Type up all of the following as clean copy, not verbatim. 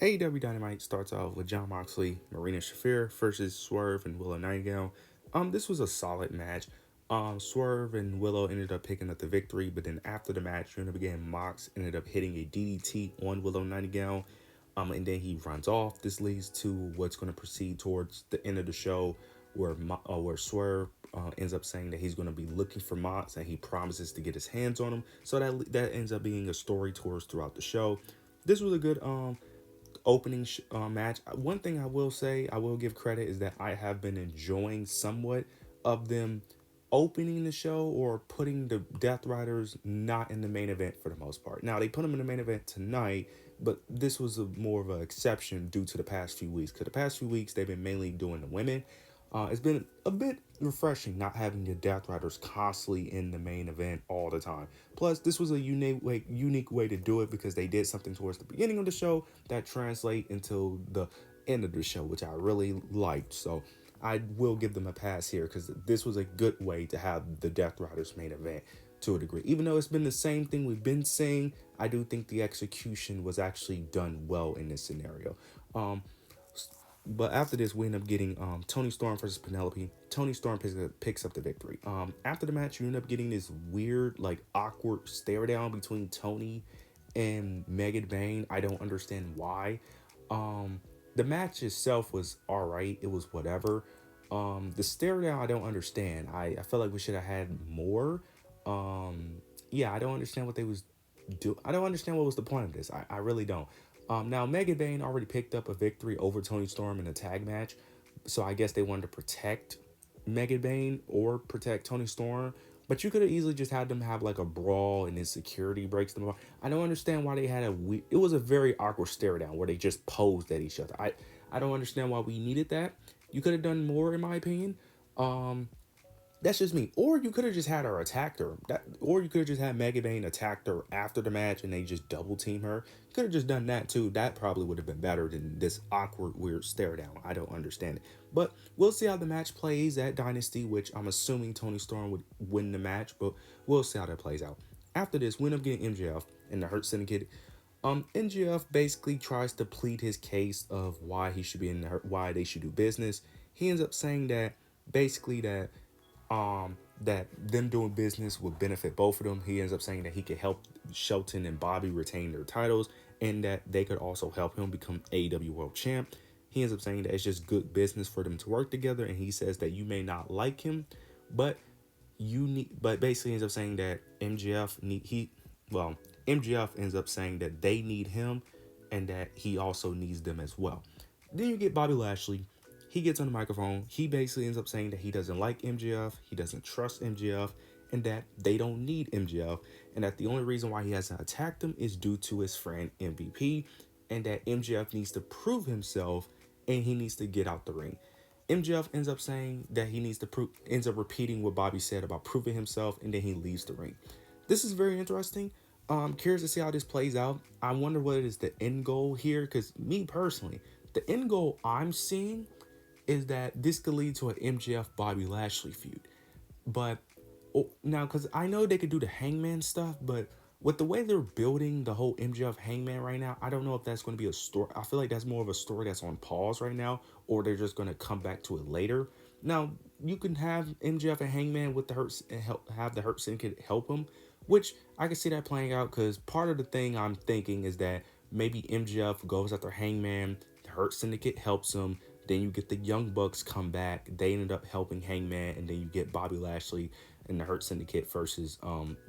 AEW Dynamite starts off with Jon Moxley, Marina Shafir versus Swerve and Willow Nightingale. This was a solid match. Swerve and Willow ended up picking up the victory, but then after the match, again, Mox ended up hitting a DDT on Willow Nightingale. And then he runs off. This leads to what's going to proceed towards the end of the show, where Swerve ends up saying that he's going to be looking for Mox, and he promises to get his hands on him. So that ends up being a story towards throughout the show. This was a good opening match. One thing I will say, I will give credit, is that I have been enjoying somewhat of them opening the show or putting the Death Riders not in the main event for the most part. Now they put them in the main event tonight, but this was more of an exception due to the past few weeks. Because the past few weeks they've been mainly doing the women. It's been a bit refreshing not having the Death Riders constantly in the main event all the time. Plus, this was a unique way to do it because they did something towards the beginning of the show that translate into the end of the show, which I really liked. So I will give them a pass here because this was a good way to have the Death Riders main event to a degree. Even though it's been the same thing we've been saying, I do think the execution was actually done well in this scenario. But after this, we end up getting Tony Storm versus Penelope. Tony Storm picks up the victory. After the match, you end up getting this weird, like, awkward stare down between Tony and Megan Bayne. I don't understand why. The match itself was all right. It was whatever. The stare down, I don't understand. I felt like we should have had more. Yeah, I don't understand what they was do. I don't understand what was the point of this. I really don't. Now Megan Bayne already picked up a victory over Tony Storm in a tag match, so I guess they wanted to protect Megan Bayne or protect Tony Storm. But you could have easily just had them have like a brawl and then security breaks them apart. I don't understand why they had it was a very awkward stare down where they just posed at each other. I don't understand why we needed that. You could have done more in my opinion. That's just me. Or you could have just had her attack her. Or you could have just had Megan Bayne attack her after the match and they just double team her. You could have just done that too. That probably would have been better than this awkward, weird stare down. I don't understand it. But we'll see how the match plays at Dynasty, which I'm assuming Tony Storm would win the match, but we'll see how that plays out. After this, we end up getting MJF and the Hurt Syndicate. MJF basically tries to plead his case of why he should be in why they should do business. He ends up saying that basically that them doing business would benefit both of them. He ends up saying that he could help Shelton and Bobby retain their titles and that they could also help him become AEW World Champ. He ends up saying that it's just good business for them to work together, and he says that you may not like him, but but basically ends up saying that MGF ends up saying that they need him and that he also needs them as well. Then you get Bobby Lashley. He gets on the microphone. He basically ends up saying that he doesn't like MGF, he doesn't trust MGF, and that they don't need MGF, and that the only reason why he hasn't attacked him is due to his friend MVP, and that MGF needs to prove himself and he needs to get out the ring. MJF ends up saying that he needs to ends up repeating what Bobby said about proving himself, and then he leaves the ring. This is very interesting. Curious to see how this plays out. I wonder what is the end goal here, because me personally, the end goal I'm seeing is that this could lead to an MJF Bobby Lashley feud. But now, because I know they could do the Hangman stuff, but with the way they're building the whole MJF Hangman right now, I don't know if that's going to be a story. I feel like that's more of a story that's on pause right now, or they're just going to come back to it later. Now, you can have MJF and Hangman with the Hurt and have the Hurt Syndicate help him, which I can see that playing out because part of the thing I'm thinking is that maybe MJF goes after Hangman, the Hurt Syndicate helps him, then you get the Young Bucks come back, they ended up helping Hangman, and then you get Bobby Lashley and the Hurt Syndicate versus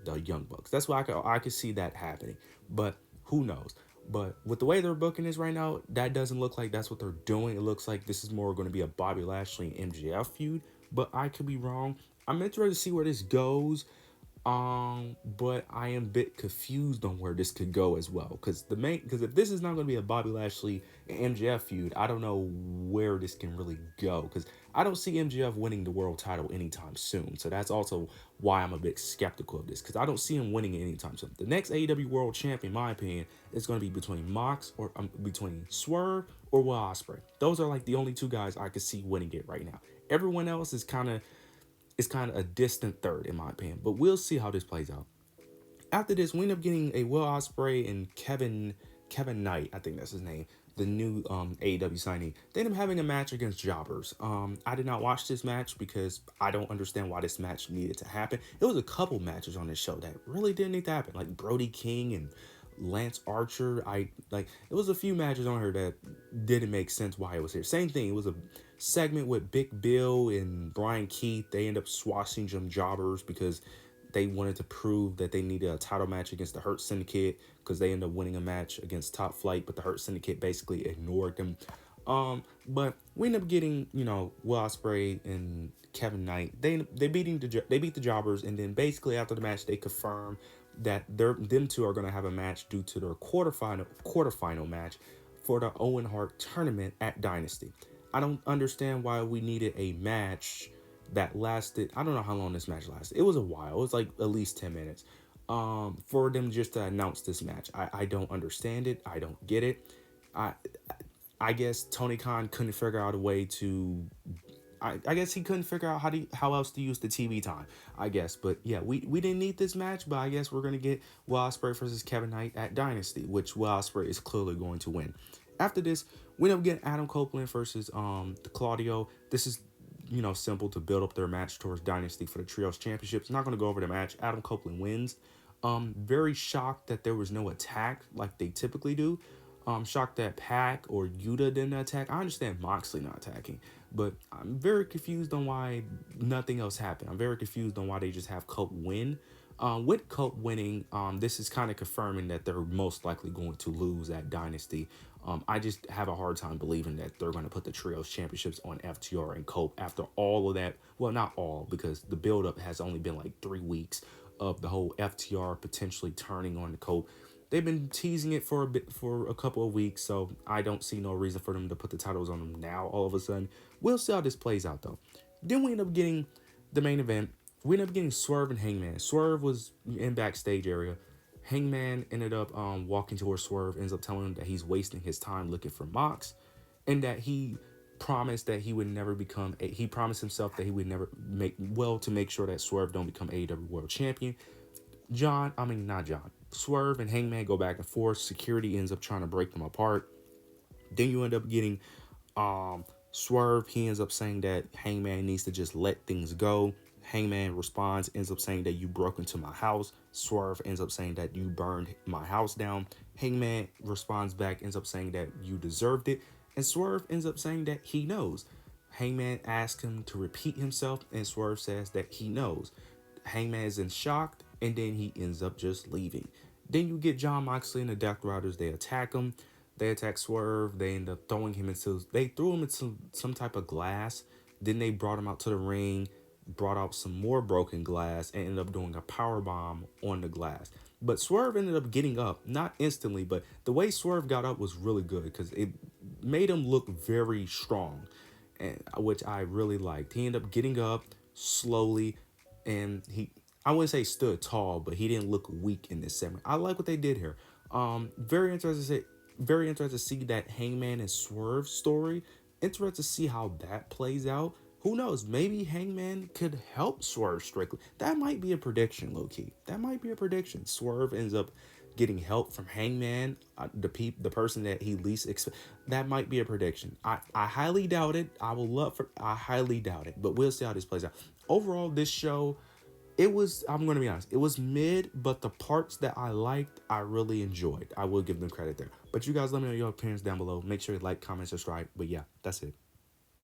the Young Bucks. That's why I could see that happening. But who knows? But with the way they're booking this right now, that doesn't look like that's what they're doing. It looks like this is more going to be a Bobby Lashley and MJF feud. But I could be wrong. I'm interested to see where this goes. But I am a bit confused on where this could go as well. Because if this is not going to be a Bobby Lashley and MJF feud, I don't know where this can really go. Because I don't see MJF winning the world title anytime soon. So that's also why I'm a bit skeptical of this. Because I don't see him winning it anytime soon. The next AEW World Champ, in my opinion, is going to be between Mox or between Swerve or Will Ospreay. Those are like the only two guys I could see winning it right now. Everyone else is kind of a distant third in my opinion, but we'll see how this plays out. After this, we end up getting a Will Ospreay and Kevin Knight, I think that's his name, the new AEW signee. They ended up having a match against Jobbers. I did not watch this match because I don't understand why this match needed to happen. It was a couple matches on this show that really didn't need to happen, like Brody King and Lance Archer. It was a few matches on here that didn't make sense why it was here. Same thing. It was a segment with Big Bill and Brian Keith. They end up swashing some Jobbers because they wanted to prove that they needed a title match against the Hurt Syndicate because they ended up winning a match against Top Flight, but the Hurt Syndicate basically ignored them. But we ended up getting, Will Ospreay and Kevin Knight. They beat the Jobbers, and then basically after the match they confirm that them two are going to have a match due to their quarterfinal match for the Owen Hart tournament at Dynasty. I don't understand why we needed a match that lasted. I don't know how long this match lasted. It was a while. It was like at least 10 minutes. For them just to announce this match. I don't understand it. I don't get it. I guess Tony Khan couldn't figure out a way to. I guess he couldn't figure out how else to use the TV time. I guess, but yeah, we didn't need this match, but I guess we're gonna get Will Ospreay versus Kevin Knight at Dynasty, which Will Ospreay is clearly going to win. After this, we end up getting Adam Copeland versus Claudio. This is simple to build up their match towards Dynasty for the Trios Championships. Not gonna go over the match. Adam Copeland wins. Very shocked that there was no attack like they typically do. Shocked that Pac or Yuta didn't attack. I understand Moxley not attacking, but I'm very confused on why nothing else happened. I'm very confused on why they just have Cope win. With Cope winning, this is kind of confirming that they're most likely going to lose at Dynasty. I just have a hard time believing that they're going to put the Trios Championships on FTR and Cope after all of that. Well, not all, because the buildup has only been like 3 weeks of the whole FTR potentially turning on the Cope. They've been teasing it for a couple of weeks, so I don't see no reason for them to put the titles on them now all of a sudden. We'll see how this plays out, though. Then we end up getting the main event. We ended up getting Swerve and Hangman. Swerve was in backstage area. Hangman ended up walking towards Swerve, ends up telling him that he's wasting his time looking for Mox, and that he promised that he would never become. He promised himself that he would never make sure that Swerve don't become AEW World Champion. Swerve and Hangman go back and forth. Security ends up trying to break them apart. Then you end up getting Swerve. He ends up saying that Hangman needs to just let things go. Hangman responds, ends up saying that you broke into my house. Swerve ends up saying that you burned my house down. Hangman responds back, ends up saying that you deserved it. And Swerve ends up saying that he knows. Hangman asks him to repeat himself, and Swerve says that he knows. Hangman is in shock, and then he ends up just leaving. Then you get Jon Moxley and the Death Riders. They attack him. They attack Swerve. They end up they threw him into some type of glass. Then they brought him out to the ring, brought out some more broken glass, and ended up doing a power bomb on the glass. But Swerve ended up getting up, not instantly, but the way Swerve got up was really good because it made him look very strong, and which I really liked. He ended up getting up slowly, and I wouldn't say stood tall, but he didn't look weak in this segment. I like what they did here. Very interested to see that Hangman and Swerve story. Interested to see how that plays out. Who knows? Maybe Hangman could help Swerve Strickland. That might be a prediction, low key. That might be a prediction. Swerve ends up getting help from Hangman, the person that he least expects. That might be a prediction. I highly doubt it. I highly doubt it. But we'll see how this plays out. Overall, this show, I'm going to be honest, it was mid, but the parts that I liked, I really enjoyed. I will give them credit there. But you guys let me know your opinions down below. Make sure you like, comment, subscribe. But yeah, that's it.